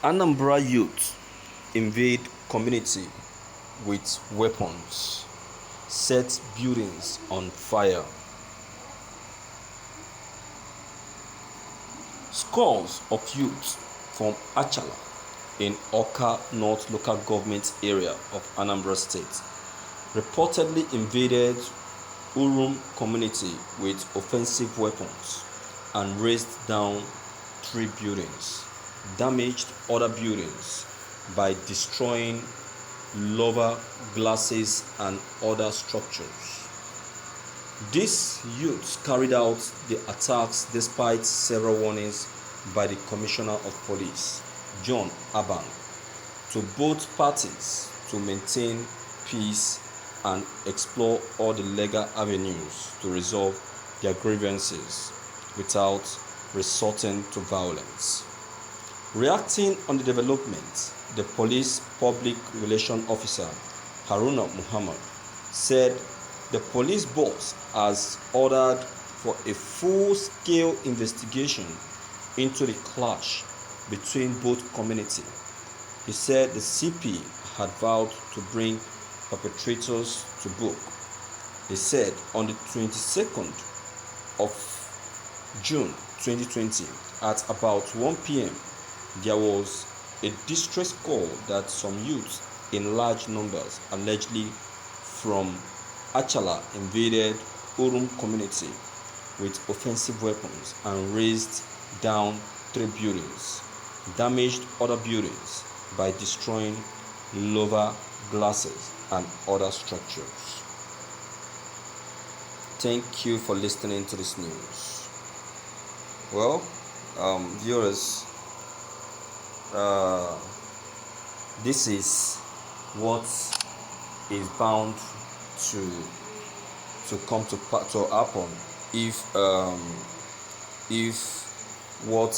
Anambra youth invade community with weapons, set buildings on fire. Scores of youths from Achala in Oka North local government area of Anambra State reportedly invaded Urum community with offensive weapons and razed down 3 buildings, damaged other buildings by destroying lower glasses and other structures. These youths carried out the attacks despite several warnings by the Commissioner of Police, John Abang, to both parties to maintain peace and explore all the legal avenues to resolve their grievances without resorting to violence. Reacting on the development, the police public relations officer Haruna Muhammad said the police boss has ordered for a full-scale investigation into the clash between both communities. He said the CP had vowed to bring perpetrators to book. He said on the 22nd of June 2020 at about 1 p.m. there was a distress call that some youths in large numbers, allegedly from Achala, invaded Urum community with offensive weapons and razed down 3 buildings, damaged other buildings by destroying lower glasses and other structures. Thank you for listening to this news. Well, viewers, this is what is bound to come to happen if what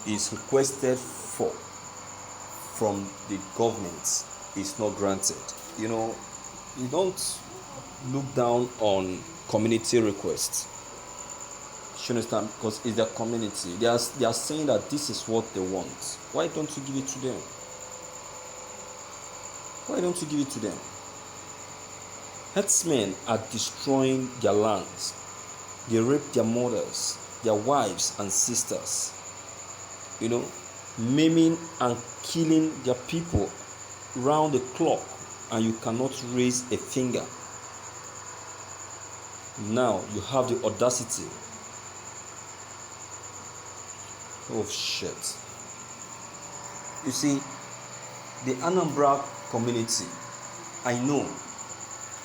is requested from the government is not granted. You don't look down on community requests. You understand? Because it's their community. They are saying that this is what they want. Why don't you give it to them? Why don't you give it to them? Herdsmen are destroying their lands. They rape their mothers, their wives and sisters. Maiming and killing their people round the clock, and you cannot raise a finger. Now you have the audacity. Oh shit. You see, the Anambra community, I know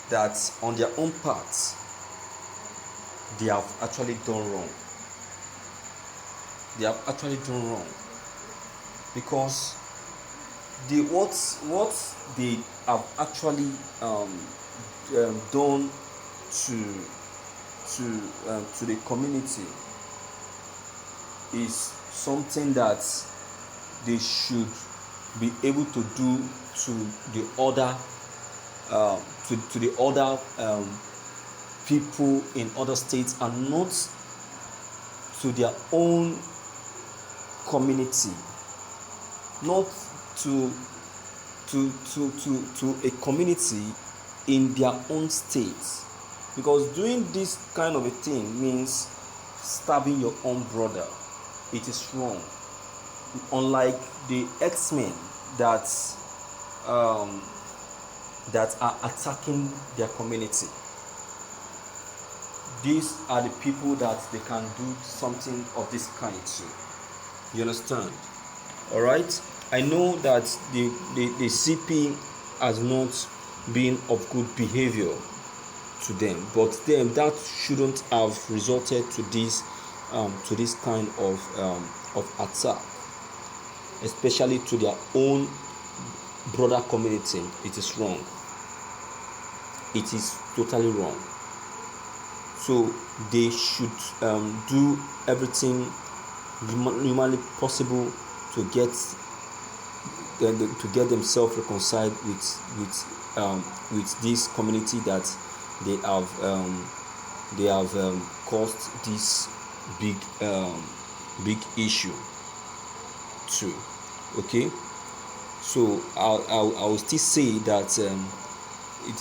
that on their own part, they have actually done wrong. They have actually done wrong. Because what they have actually done to the community is something that they should be able to do to the other people in other states, and not to their own community, not to a community in their own state. Because doing this kind of a thing means stabbing your own brother. It is wrong. Unlike the X-Men that are attacking their community, these are the people that they can do something of this kind to. You understand? All right. I know that the CP has not been of good behavior to them, but them that shouldn't have resulted to this kind of attack, especially to their own brother community. It is wrong. It is totally wrong. So they should do everything humanly possible to get themselves reconciled with this community that they have caused this big big issue too. Okay, so I will still say that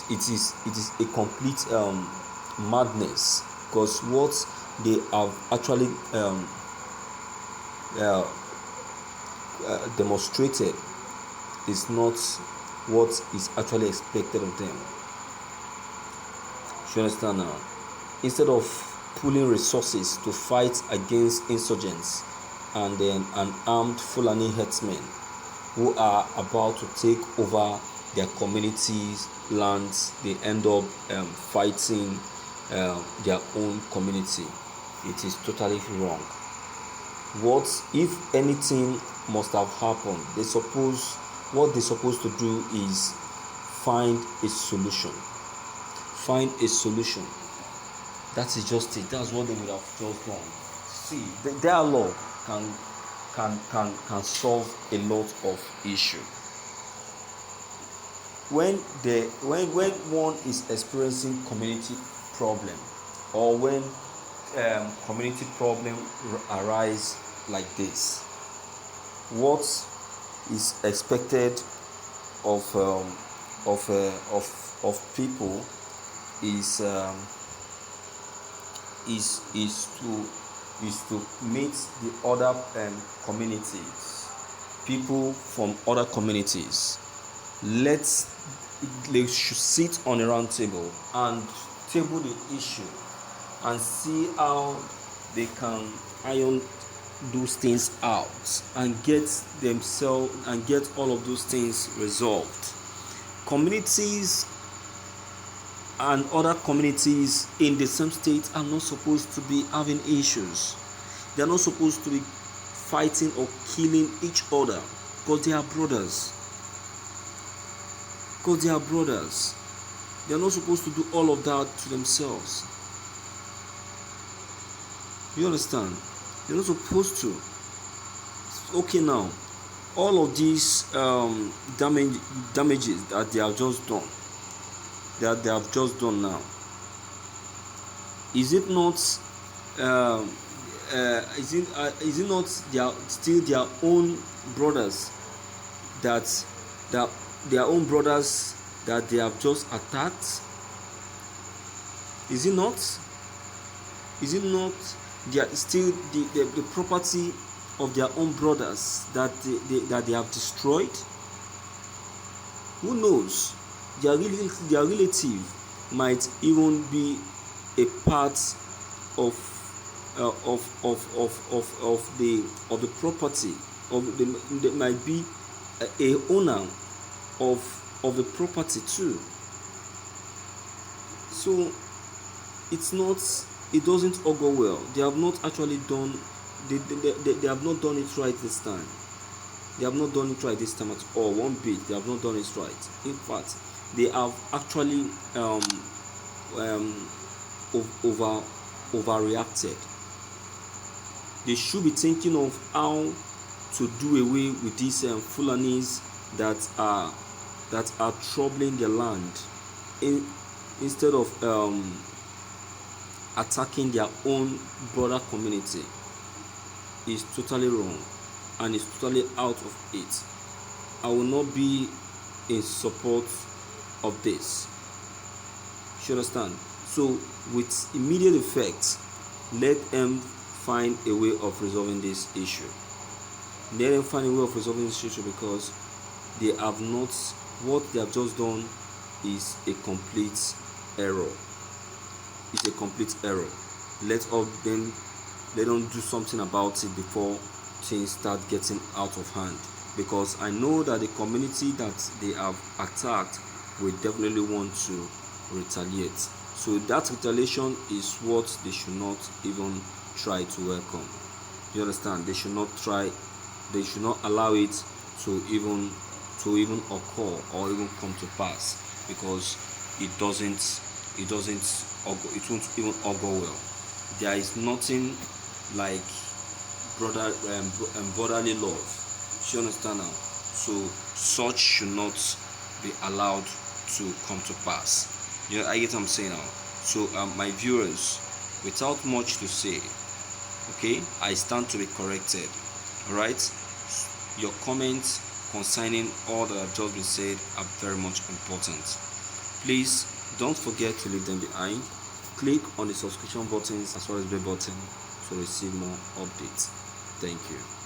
it is a complete madness, because what they have actually demonstrated is not what is actually expected of them. You understand now? Instead of pooling resources to fight against insurgents and then an armed Fulani herdsmen who are about to take over their communities' lands, they end up fighting their own community. It is totally wrong. What if anything must have happened? What they're supposed to do is find a solution. Find a solution. That is just it. That's what they would have just done. See, the dialogue can solve a lot of issue. When one is experiencing community problem, or when community problem arise like this, what is expected of people is to meet the other communities, people from other communities. They should sit on a round table and table the issue and see how they can iron those things out and get all of those things resolved. Communities and other communities in the same state are not supposed to be having issues. They are not supposed to be fighting or killing each other, because they are brothers. They are not supposed to do all of that to themselves. You understand? They're not supposed to. Okay, now, all of these damages that they have just done, now, is it not still their own brothers that they have just attacked? Is it not still the property of their own brothers that they have destroyed? Who knows? Their relative might even be a part of the property they might be a owner of the property too. So it doesn't augur well. They have not actually done they have not done it right this time. They have not done it right this time at all, one bit. They have not done it right. In fact, they have actually overreacted. They should be thinking of how to do away with these Fulanis that are troubling their land, instead of attacking their own brother community. Is totally wrong, and is totally out of it. I will not be in support of this. You understand? So with immediate effect, let them find a way of resolving this issue. Because they have not, what they have just done is a complete error. Let them do something about it before things start getting out of hand, because I know that the community that they have attacked will definitely want to retaliate. So that retaliation is what they should not even try to welcome. You understand? They should not allow it to even occur or even come to pass, because it won't even augur well. There is nothing like brotherly love. You understand now? So such should not be allowed to come to pass. I get what I'm saying now. So my viewers, without much to say, Okay, I stand to be corrected. All right, your comments concerning all that have just been said are very much important. Please don't forget to leave them behind. Click on the subscription buttons as well as the bell button to receive more updates. Thank you.